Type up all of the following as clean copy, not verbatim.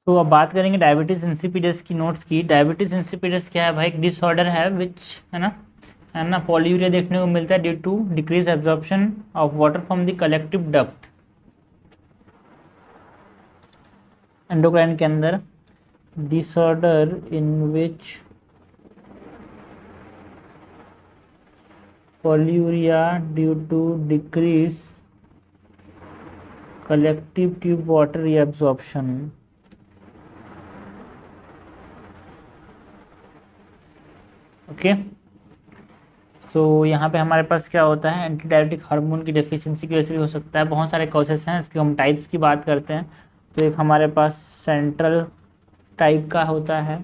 तो अब बात करेंगे डायबिटीज इंसिपिडस की नोट्स की। डायबिटीज इंसिपिडस क्या है भाई? एक डिसऑर्डर है विच, है ना, पॉलीयूरिया देखने को मिलता है due to decrease absorption of water from the collective duct endocrine के अंदर। Disorder in which polyuria due to decrease collective tube water absorption. Okay, तो यहाँ पे हमारे पास क्या होता है, एंटी डायबिटिक हार्मोन की डेफिशिएंसी की वजह से भी हो सकता है। बहुत सारे कॉजेस हैं, इसके हम टाइप्स की बात करते हैं। तो एक हमारे पास सेंट्रल टाइप का होता है,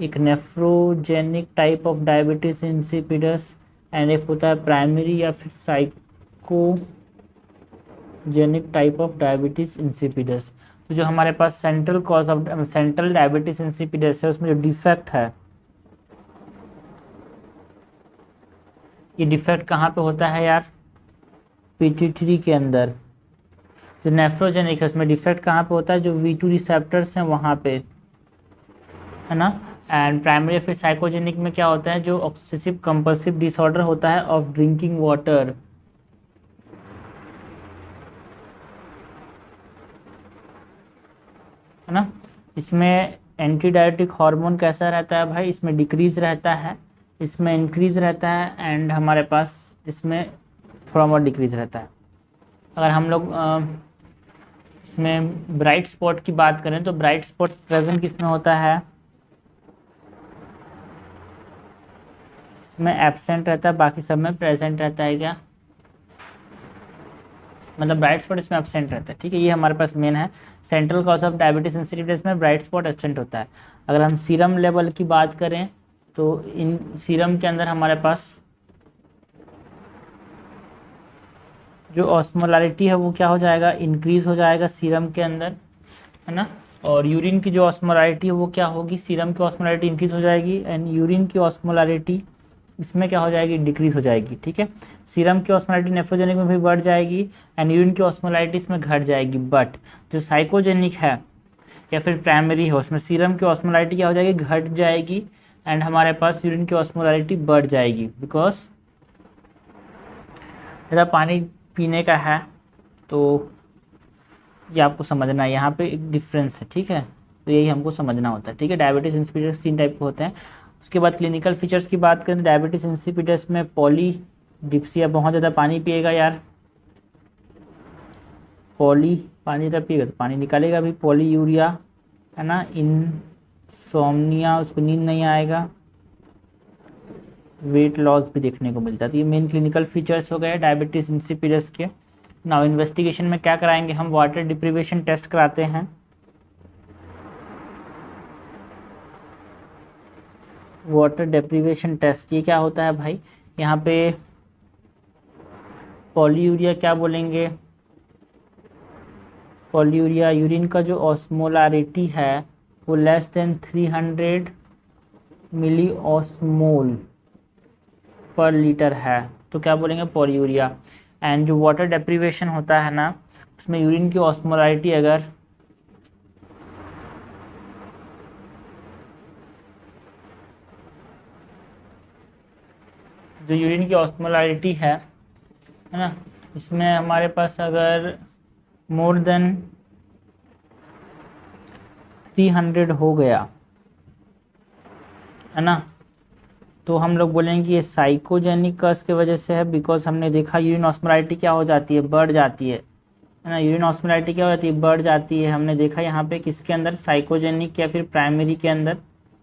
एक nephrogenic type of diabetes insipidus, and एक होता है प्राइमरी या फिर psychogenic type of diabetes insipidus. तो जो हमारे पास central cause of central diabetes insipidus है, उसमें जो डिफेक्ट है, ये डिफेक्ट कहाँ पे होता है यार? पिट्यूटरी के अंदर। जो नेफ्रोजेनिक है उसमें डिफेक्ट कहाँ पे होता है? जो V2 रिसेप्टर्स हैं वहाँ पे, है ना। एंड प्राइमरी फिर साइकोजेनिक में क्या होता है? जो ऑब्सेसिव कंपल्सिव डिसऑर्डर होता है ऑफ ड्रिंकिंग वाटर, है ना। इसमें एंटी डायबिटिक हार्मोन कैसा रहता है भाई? इसमें डिक्रीज रहता है, इसमें इंक्रीज रहता है, एंड हमारे पास इसमें थोड़ा बहुत डिक्रीज रहता है। अगर हम लोग इसमें ब्राइट स्पॉट की बात करें तो ब्राइट स्पॉट प्रेजेंट किसमें होता है? इसमें एब्सेंट रहता है, बाकी सब में प्रेजेंट रहता है क्या? मतलब ब्राइट स्पॉट इसमें एब्सेंट रहता है, ठीक है। ये हमारे पास मेन है central cause of diabetes insipidus में ब्राइट स्पॉट एब्सेंट होता है। अगर हम सीरम लेवल की बात करें तो इन सीरम के अंदर हमारे पास जो ऑस्मोलारिटी है वो क्या हो जाएगा? इंक्रीज हो जाएगा सीरम के अंदर, है ना। और यूरिन की जो ऑस्मोलारिटी है वो क्या होगी? सीरम की ऑस्मोलारिटी इंक्रीज हो जाएगी, एंड यूरिन की ऑस्मोलारिटी इसमें क्या हो जाएगी? डिक्रीज हो जाएगी, ठीक है। सीरम की ऑस्मोलारिटी नेफ्रोजेनिक में भी बढ़ जाएगी, एंड यूरिन की ऑस्मोलारिटी इसमें घट जाएगी। बट जो साइकोजेनिक है या फिर प्राइमरी है उसमें सीरम की ऑस्मोलारिटी क्या हो जाएगी? घट जाएगी, एंड हमारे पास यूरिन की ऑस्मोलारिटी बढ़ जाएगी। बिकॉज ज़्यादा पानी पीने का है, तो ये आपको समझना है, यहाँ पे एक डिफरेंस है, ठीक है। तो यही हमको समझना होता है, ठीक है। डायबिटीज इंसिपिडस 3 टाइप के होते हैं। उसके बाद क्लिनिकल फीचर्स की बात करें तो डायबिटीज इंसिपिडस में पॉलीडिप्सिया, बहुत ज़्यादा पानी पिएगा यार, पानी ज़्यादा पिएगा तो पानी निकालेगा भी। पॉलीयूरिया, है ना। इंसोम्निया, उसको नींद नहीं आएगा। वेट लॉस भी देखने को मिलता है। तो ये मेन क्लिनिकल फीचर्स हो गए डायबिटीज इंसिपिडस के। नाउ इन्वेस्टिगेशन में क्या कराएंगे हम? वाटर डिप्रीवेशन टेस्ट कराते हैं। वाटर डिप्रीवेशन टेस्ट ये क्या होता है भाई? यहाँ पे पॉलीयूरिया क्या बोलेंगे? पॉलीयूरिया यूरिन का जो ऑस्मोलारिटी है वो लेस देन 300 मिली ऑस्मोल पर लीटर है, तो क्या बोलेंगे? पॉलीयूरिया। एंड जो वाटर डेप्रीवेशन होता है ना, उसमें यूरिन की ऑस्मोलारिटी अगर जो यूरिन की ऑस्मोलारिटी है ना, इसमें हमारे पास अगर मोर देन 300 हो गया, है ना, तो हम लोग बोलेंगे ये साइकोजेनिक कस की वजह से है। बिकॉज हमने देखा यूरिन ऑस्मोलारिटी क्या हो जाती है? बढ़ जाती है ना। यूरिन ऑस्मोलारिटी क्या हो जाती है? बढ़ जाती है। हमने देखा यहाँ पे किसके अंदर? साइकोजेनिक या फिर प्राइमरी के अंदर।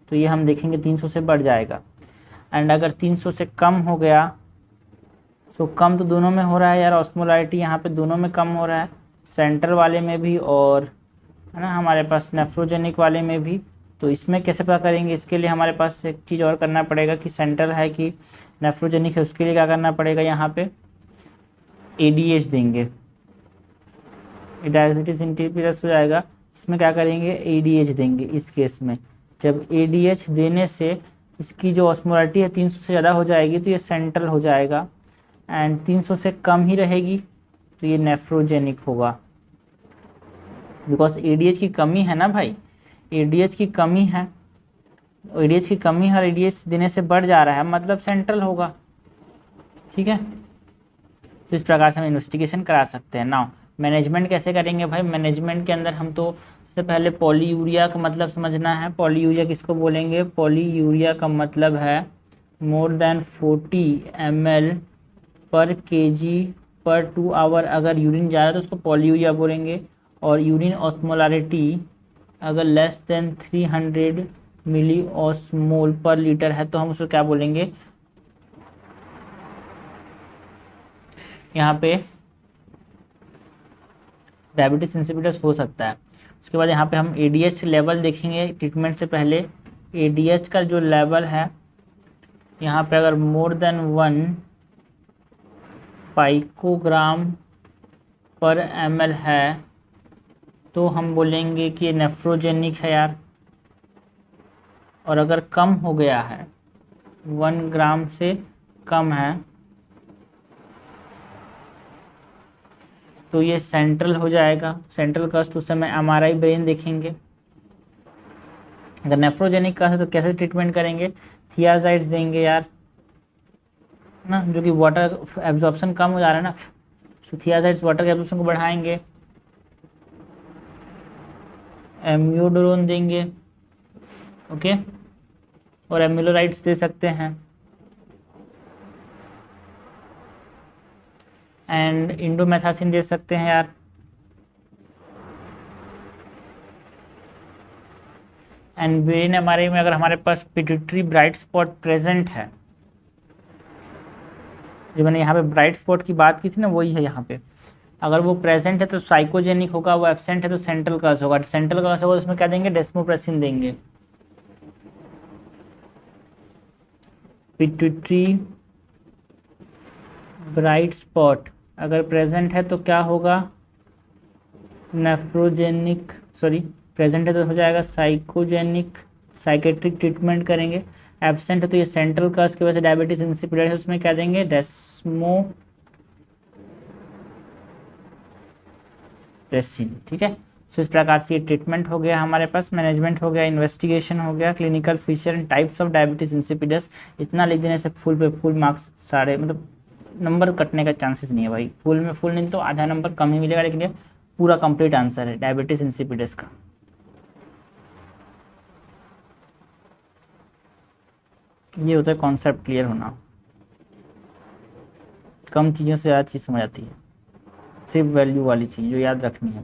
तो ये हम देखेंगे 300 से बढ़ जाएगा। एंड अगर 300 से कम हो गया, सो कम तो दोनों में हो रहा है यार, ऑस्मोलारिटी यहाँ पे दोनों में कम हो रहा है, सेंट्रल वाले में भी और, है ना, हमारे पास नेफ्रोजेनिक वाले में भी। तो इसमें कैसे पता करेंगे? इसके लिए हमारे पास एक चीज़ और करना पड़ेगा कि सेंट्रल है कि नेफ्रोजेनिक है। उसके लिए क्या करना पड़ेगा? यहाँ पे ADH देंगे, डायबिटीज इंसिपिडस हो जाएगा। इसमें क्या करेंगे? ADH देंगे। इस केस में जब ADH देने से इसकी जो ऑस्मोलारिटी है 300 से ज़्यादा हो जाएगी तो ये सेंट्रल हो जाएगा, एंड 300 से कम ही रहेगी तो ये नेफ्रोजेनिक होगा। बिकॉज ADH की कमी है ना भाई, एडीएच की कमी है, एडीएच की कमी है और एडीएच देने से बढ़ जा रहा है, मतलब सेंट्रल होगा। ठीक है, तो इस प्रकार से हम इन्वेस्टिगेशन करा सकते हैं। नाउ मैनेजमेंट कैसे करेंगे भाई? मैनेजमेंट के अंदर हम तो सबसे पहले पॉलीयूरिया का मतलब समझना है। पॉलीयूरिया किसको बोलेंगे? पॉलीयूरिया का मतलब है मोर देन 40 ml पर केजी पर 2 आवर अगर यूरिन जा रहा है तो उसको पॉलीयूरिया बोलेंगे। और यूरिन ऑस्मोलारिटी अगर लेस देन 300 मिली ऑस्मोल पर लीटर है तो हम उसको क्या बोलेंगे? यहाँ पे डायबिटीज इंसिपिडस हो सकता है। उसके बाद यहाँ पे हम एडीएच लेवल देखेंगे ट्रीटमेंट से पहले। एडीएच का जो लेवल है यहाँ पे अगर मोर देन 1 पाइकोग्राम पर ml है तो हम बोलेंगे कि नेफ्रोजेनिक है यार। और अगर कम हो गया है, 1 ग्राम से कम है, तो ये सेंट्रल हो जाएगा। सेंट्रल कस्ट उस समय एमआरआई ब्रेन देखेंगे। अगर नेफ्रोजेनिक कस्ट है तो कैसे ट्रीटमेंट करेंगे? थियाजाइड्स देंगे यार ना, जो कि वाटर एब्जॉर्प्शन कम हो जा रहा है ना, तो थियाजाइड्स वाटर के एब्जॉर्प्शन को बढ़ाएंगे। एम्यूडोरोन देंगे, ओके, और एम्यूलोराइड्स दे सकते हैं। एंड इंडोमेथासिन दे सकते हैं यार। एंड ब्रेन एमआरआई में अगर हमारे पास पिट्यूटरी ब्राइट स्पॉट प्रेजेंट है, जो मैंने यहाँ पे ब्राइट स्पॉट की बात की थी ना, वही है यहाँ पे। अगर वो प्रेजेंट है तो साइकोजेनिक होगा, वो एब्सेंट है तो सेंट्रल कस होगा। सेंट्रल कस होगा तो उसमें क्या देंगे? डेस्मोप्रेसिन देंगे। पिट्यूटरी ब्राइट स्पॉट अगर प्रेजेंट है तो क्या होगा? नेफ्रोजेनिक, सॉरी, प्रेजेंट है तो हो जाएगा साइकोजेनिक, साइकेट्रिक ट्रीटमेंट करेंगे। एब्सेंट है तो ये सेंट्रल कस की वजह से डायबिटीज इंसिपिडस है, उसमें क्या देंगे? डेस्मोप्रेसिन। ठीक है, तो इस प्रकार से ये ट्रीटमेंट हो गया हमारे पास, मैनेजमेंट हो गया, इन्वेस्टिगेशन हो गया, clinical feature and types of diabetes insipidus. इतना लिख देने से फुल पे फुल मार्क्स सारे, मतलब नंबर कटने का चांसेस नहीं है भाई। फुल में फुल नहीं तो आधा नंबर कम ही मिलेगा, लेकिन ये पूरा कंप्लीट आंसर है डायबिटीज इंसिपिडस का। ये होता है कॉन्सेप्ट क्लियर होना, कम चीज़ों से ज़्यादा चीज़ समझ आती है, सिर्फ वैल्यू वाली चीज़ जो याद रखनी है।